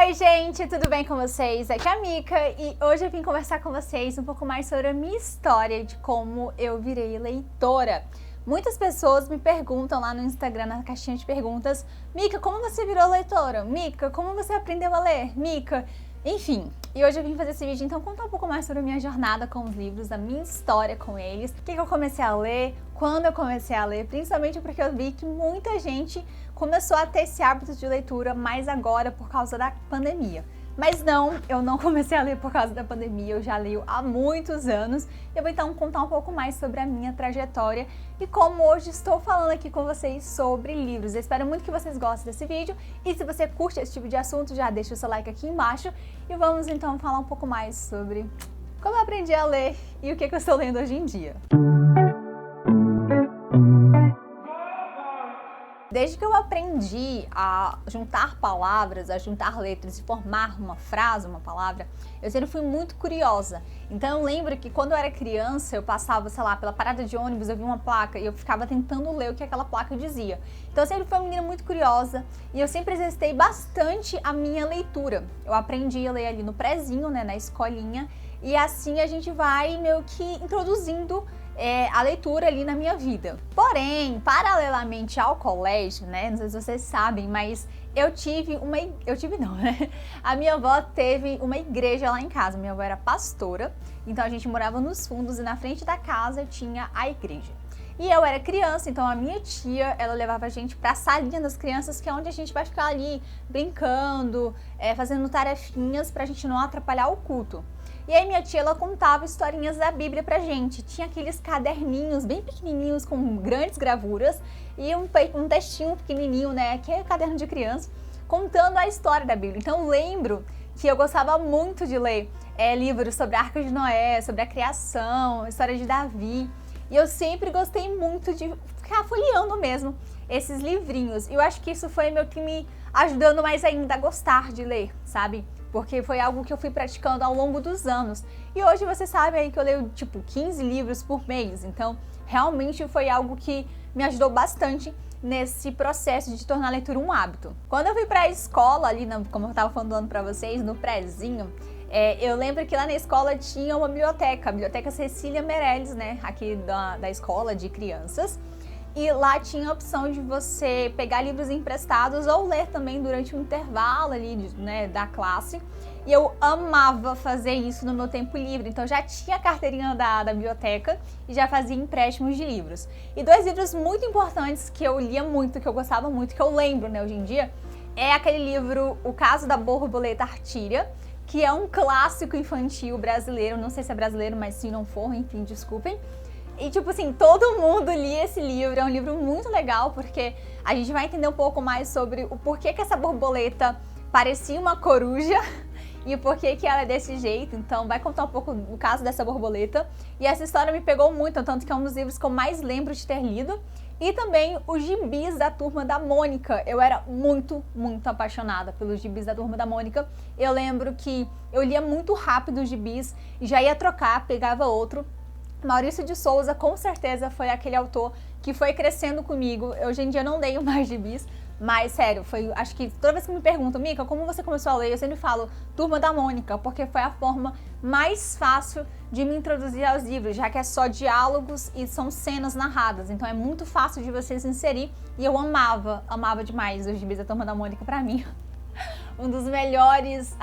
Oi gente, tudo bem com vocês? Aqui é a Mica e hoje eu vim conversar com vocês um pouco mais sobre a minha história de como eu virei leitora. Muitas pessoas me perguntam lá no Instagram, na caixinha de perguntas: Mica, como você virou leitora? Mica, como você aprendeu a ler? Mica, enfim. E hoje eu vim fazer esse vídeo então contar um pouco mais sobre a minha jornada com os livros, a minha história com eles, o que eu comecei a ler, quando eu comecei a ler, principalmente porque eu vi que muita gente começou a ter esse hábito de leitura mais agora por causa da pandemia. Mas não, eu não comecei a ler por causa da pandemia, eu já leio há muitos anos. Eu vou então contar um pouco mais sobre a minha trajetória e como hoje estou falando aqui com vocês sobre livros. Eu espero muito que vocês gostem desse vídeo e se você curte esse tipo de assunto, já deixa o seu like aqui embaixo e vamos então falar um pouco mais sobre como eu aprendi a ler e o que eu estou lendo hoje em dia. Desde que eu aprendi a juntar palavras, a juntar letras e formar uma frase, uma palavra, eu sempre fui muito curiosa. Então eu lembro que quando eu era criança, eu passava, sei lá, pela parada de ônibus, eu vi uma placa e eu ficava tentando ler o que aquela placa dizia. Então eu sempre fui uma menina muito curiosa e eu sempre exercitei bastante a minha leitura. Eu aprendi a ler ali no prezinho, né, na escolinha, e assim a gente vai meio que introduzindo a leitura ali na minha vida. Porém, paralelamente ao colégio, né, não sei se vocês sabem, mas a minha avó teve uma igreja lá em casa, minha avó era pastora, então a gente morava nos fundos e na frente da casa tinha a igreja. E eu era criança, então a minha tia, ela levava a gente pra salinha das crianças, que é onde a gente vai ficar ali brincando, fazendo tarefinhas pra gente não atrapalhar o culto. E aí minha tia, ela contava historinhas da Bíblia pra gente. Tinha aqueles caderninhos bem pequenininhos com grandes gravuras e um textinho pequenininho, né, que é caderno de criança, contando a história da Bíblia. Então eu lembro que eu gostava muito de ler livros sobre a Arca de Noé, sobre a criação, a história de Davi. E eu sempre gostei muito de ficar folheando mesmo esses livrinhos. E eu acho que isso foi meio que me ajudando mais ainda a gostar de ler, sabe? Porque foi algo que eu fui praticando ao longo dos anos. E hoje vocês sabem aí que eu leio tipo 15 livros por mês. Então, realmente foi algo que me ajudou bastante nesse processo de tornar a leitura um hábito. Quando eu fui pra escola ali, como eu tava falando pra vocês, no prezinho, eu lembro que lá na escola tinha uma biblioteca, a Biblioteca Cecília Meirelles, né, aqui da escola de crianças. E lá tinha a opção de você pegar livros emprestados ou ler também durante o intervalo ali, né, da classe. E eu amava fazer isso no meu tempo livre. Então já tinha a carteirinha da biblioteca e já fazia empréstimos de livros. E dois livros muito importantes que eu lia muito, que eu gostava muito, que eu lembro, né, hoje em dia, é aquele livro O Caso da Borboleta Artíria, que é um clássico infantil brasileiro. Não sei se é brasileiro, mas se não for, enfim, desculpem. E tipo assim, todo mundo lia esse livro, é um livro muito legal porque a gente vai entender um pouco mais sobre o porquê que essa borboleta parecia uma coruja e o porquê que ela é desse jeito. Então vai contar um pouco o caso dessa borboleta. E essa história me pegou muito, tanto que é um dos livros que eu mais lembro de ter lido. E também os gibis da Turma da Mônica. Eu era muito, muito apaixonada pelos gibis da Turma da Mônica. Eu lembro que eu lia muito rápido os gibis e já ia trocar, pegava outro. Maurício de Souza, com certeza, foi aquele autor que foi crescendo comigo. Eu, hoje em dia não leio mais gibis, mas sério, acho que toda vez que me perguntam, Mica, como você começou a ler? Eu sempre falo Turma da Mônica, porque foi a forma mais fácil de me introduzir aos livros, já que é só diálogos e são cenas narradas, então é muito fácil de você se inserir. E eu amava demais os gibis da Turma da Mônica pra mim. Um dos melhores,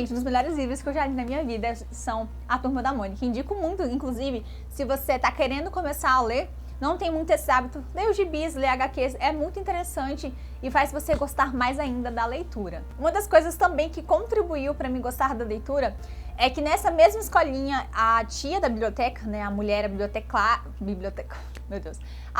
um dos melhores livros que eu já li na minha vida são A Turma da Mônica. Indico muito, inclusive, se você tá querendo começar a ler, não tem muito esse hábito, lê os gibis, lê HQs, é muito interessante e faz você gostar mais ainda da leitura. Uma das coisas também que contribuiu para mim gostar da leitura é que nessa mesma escolinha, a tia da biblioteca, né, a mulher, a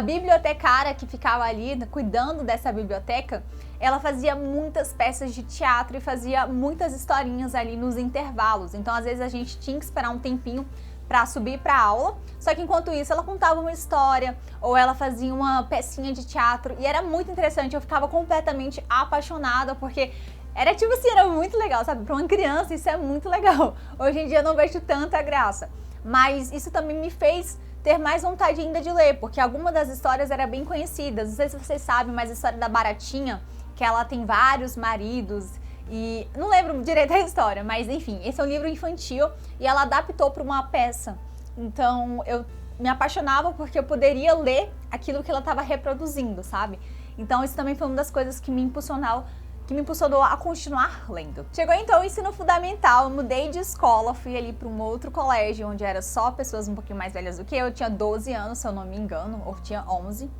bibliotecária que ficava ali cuidando dessa biblioteca, ela fazia muitas peças de teatro e fazia muitas historinhas ali nos intervalos. Então, às vezes a gente tinha que esperar um tempinho para subir para aula, só que enquanto isso ela contava uma história ou ela fazia uma pecinha de teatro e era muito interessante. Eu ficava completamente apaixonada porque era tipo assim, era muito legal, sabe? Para uma criança isso é muito legal. Hoje em dia eu não vejo tanta graça, mas isso também me fez ter mais vontade ainda de ler, porque algumas das histórias eram bem conhecidas. Não sei se vocês sabem, mas a história da Baratinha, que ela tem vários maridos E não lembro direito a história, mas enfim, esse é um livro infantil e ela adaptou para uma peça. Então eu me apaixonava porque eu poderia ler aquilo que ela estava reproduzindo, sabe? Então isso também foi uma das coisas que me impulsionou a continuar lendo. Chegou então o ensino fundamental, eu mudei de escola, fui ali para um outro colégio, onde era só pessoas um pouquinho mais velhas do que eu tinha 12 anos, se eu não me engano, ou tinha 11.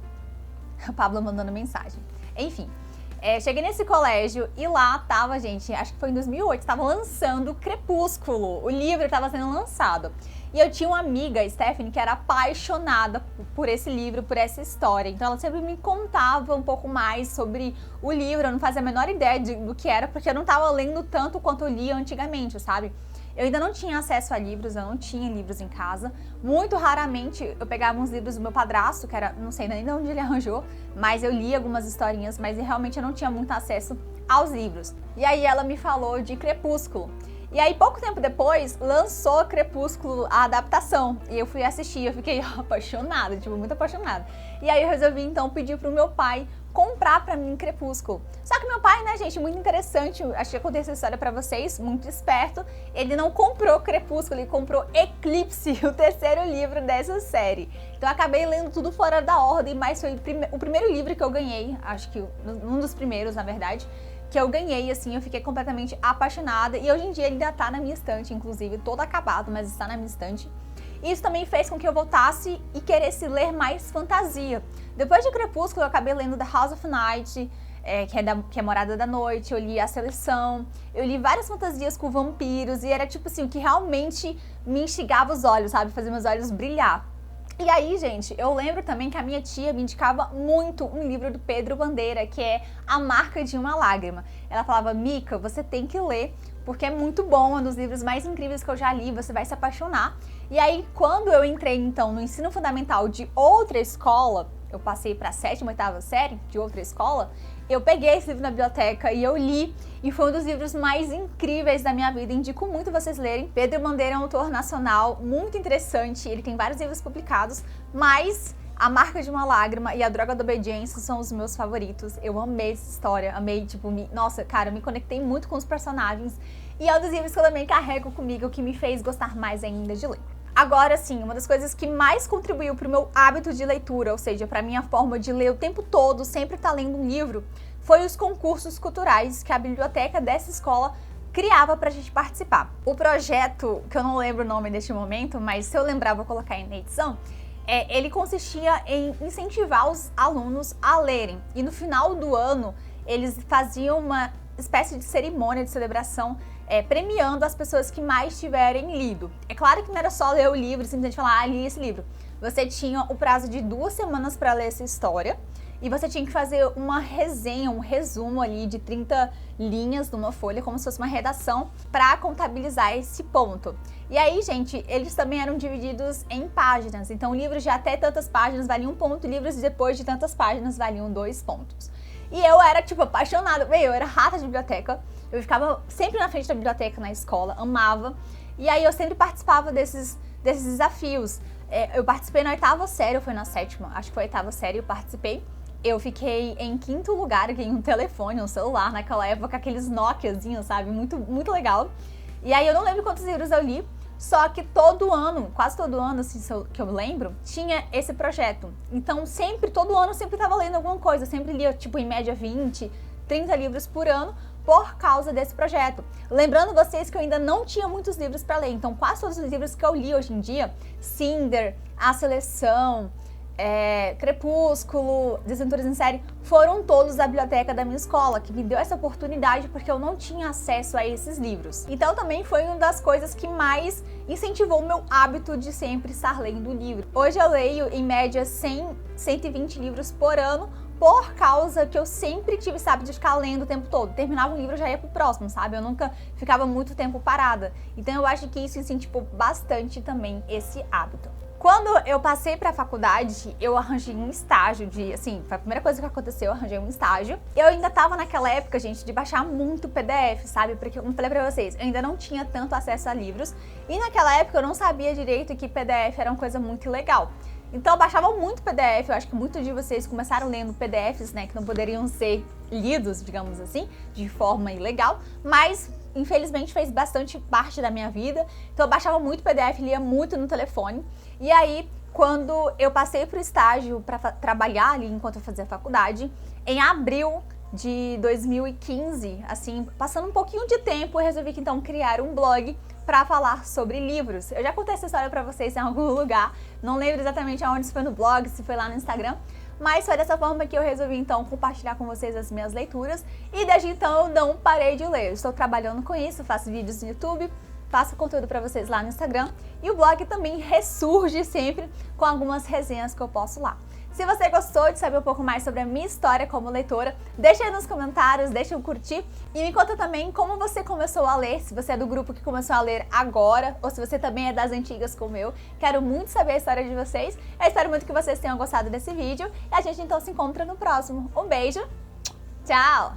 O Pablo mandando mensagem. Enfim, cheguei nesse colégio e lá tava, gente, acho que foi em 2008, estava lançando Crepúsculo, o livro estava sendo lançado. E eu tinha uma amiga, Stephanie, que era apaixonada por esse livro, por essa história. Então ela sempre me contava um pouco mais sobre o livro. Eu não fazia a menor ideia do que era, porque eu não estava lendo tanto quanto eu lia antigamente, sabe? Eu ainda não tinha acesso a livros, eu não tinha livros em casa. Muito raramente eu pegava uns livros do meu padrasto, que era, não sei nem de onde ele arranjou, mas eu lia algumas historinhas, mas realmente eu não tinha muito acesso aos livros. E aí ela me falou de Crepúsculo. E aí, pouco tempo depois, lançou Crepúsculo, a adaptação. E eu fui assistir, eu fiquei apaixonada, muito apaixonada. E aí eu resolvi, então, pedir pro meu pai comprar pra mim Crepúsculo. Só que meu pai, né, gente, muito interessante, acho que eu contei essa história pra vocês, muito esperto, ele não comprou Crepúsculo, ele comprou Eclipse, o terceiro livro dessa série. Então eu acabei lendo tudo fora da ordem, mas foi o primeiro livro que eu ganhei, acho que um dos primeiros, na verdade, que eu ganhei, assim, eu fiquei completamente apaixonada e hoje em dia ele ainda tá na minha estante, inclusive, todo acabado, mas está na minha estante. E isso também fez com que eu voltasse e queresse ler mais fantasia. Depois de Crepúsculo, eu acabei lendo The House of Night, que é Morada da Noite, eu li A Seleção, eu li várias fantasias com vampiros e era tipo assim, o que realmente me instigava os olhos, sabe? Fazia meus olhos brilhar. E aí, gente, eu lembro também que a minha tia me indicava muito um livro do Pedro Bandeira, que é A Marca de uma Lágrima. Ela falava, Mica, você tem que ler, porque é muito bom, é um dos livros mais incríveis que eu já li, você vai se apaixonar. E aí, quando eu entrei, então, no ensino fundamental de outra escola, eu passei para a 7ª, 8ª série de outra escola, eu peguei esse livro na biblioteca e eu li, e foi um dos livros mais incríveis da minha vida. Indico muito vocês lerem. Pedro Bandeira é um autor nacional muito interessante, ele tem vários livros publicados, mas A Marca de uma Lágrima e A Droga da Obediência são os meus favoritos. Eu amei essa história, amei, nossa, cara, eu me conectei muito com os personagens, e é um dos livros que eu também carrego comigo, que me fez gostar mais ainda de ler. Agora sim, uma das coisas que mais contribuiu para o meu hábito de leitura, ou seja, para a minha forma de ler o tempo todo, sempre estar lendo um livro, foi os concursos culturais que a biblioteca dessa escola criava para a gente participar. O projeto, que eu não lembro o nome neste momento, mas se eu lembrar vou colocar aí na edição, ele consistia em incentivar os alunos a lerem. E no final do ano, eles faziam uma espécie de cerimônia de celebração premiando as pessoas que mais tiverem lido. É claro que não era só ler o livro e simplesmente falar, li esse livro. Você tinha o prazo de 2 semanas para ler essa história e você tinha que fazer uma resenha, um resumo ali de 30 linhas numa folha, como se fosse uma redação, para contabilizar esse ponto. E aí, gente, eles também eram divididos em páginas. Então, livros de até tantas páginas valiam 1 ponto, livros depois de tantas páginas valiam 2 pontos. E eu era, apaixonada. Eu era rata de biblioteca. Eu ficava sempre na frente da biblioteca na escola, amava. E aí eu sempre participava desses desafios. Eu participei na 8ª série, ou foi na 7ª? Acho que foi a 8ª série, eu participei. Eu fiquei em 5º lugar, ganhei um telefone, um celular naquela época, aqueles Nokiazinhos, sabe? Muito, muito legal. E aí eu não lembro quantos livros eu li, só que todo ano, quase todo ano, assim, que eu lembro, tinha esse projeto. Então todo ano eu sempre estava lendo alguma coisa, eu sempre lia, em média 20, 30 livros por ano, por causa desse projeto. Lembrando vocês que eu ainda não tinha muitos livros para ler, então quase todos os livros que eu li hoje em dia, Cinder, A Seleção, Crepúsculo, Desventuras em Série, foram todos da biblioteca da minha escola, que me deu essa oportunidade porque eu não tinha acesso a esses livros. Então também foi uma das coisas que mais incentivou o meu hábito de sempre estar lendo livro. Hoje eu leio em média 100, 120 livros por ano, por causa que eu sempre tive esse hábito de ficar lendo o tempo todo. Terminava um livro e já ia pro próximo, sabe? Eu nunca ficava muito tempo parada. Então eu acho que isso incentivou bastante também esse hábito. Quando eu passei pra faculdade, eu arranjei um estágio foi a primeira coisa que aconteceu, eu arranjei um estágio. Eu ainda tava naquela época, gente, de baixar muito PDF, sabe? Porque, como eu falei pra vocês, eu ainda não tinha tanto acesso a livros. E naquela época eu não sabia direito que PDF era uma coisa muito legal. Então eu baixava muito PDF, eu acho que muitos de vocês começaram lendo PDFs, né, que não poderiam ser lidos, digamos assim, de forma ilegal, mas infelizmente fez bastante parte da minha vida. Então eu baixava muito PDF, lia muito no telefone. E aí, quando eu passei para o estágio para trabalhar ali enquanto eu fazia faculdade, em abril de 2015, assim, passando um pouquinho de tempo, eu resolvi que então criar um blog para falar sobre livros. Eu já contei essa história para vocês em algum lugar, não lembro exatamente aonde, se foi no blog, se foi lá no Instagram, mas foi dessa forma que eu resolvi então compartilhar com vocês as minhas leituras e desde então eu não parei de ler. Eu estou trabalhando com isso, faço vídeos no YouTube, faço conteúdo para vocês lá no Instagram e o blog também ressurge sempre com algumas resenhas que eu posto lá. Se você gostou de saber um pouco mais sobre a minha história como leitora, deixa aí nos comentários, deixa eu curtir e me conta também como você começou a ler, se você é do grupo que começou a ler agora ou se você também é das antigas como eu. Quero muito saber a história de vocês. Eu espero muito que vocês tenham gostado desse vídeo e a gente então se encontra no próximo. Um beijo, tchau!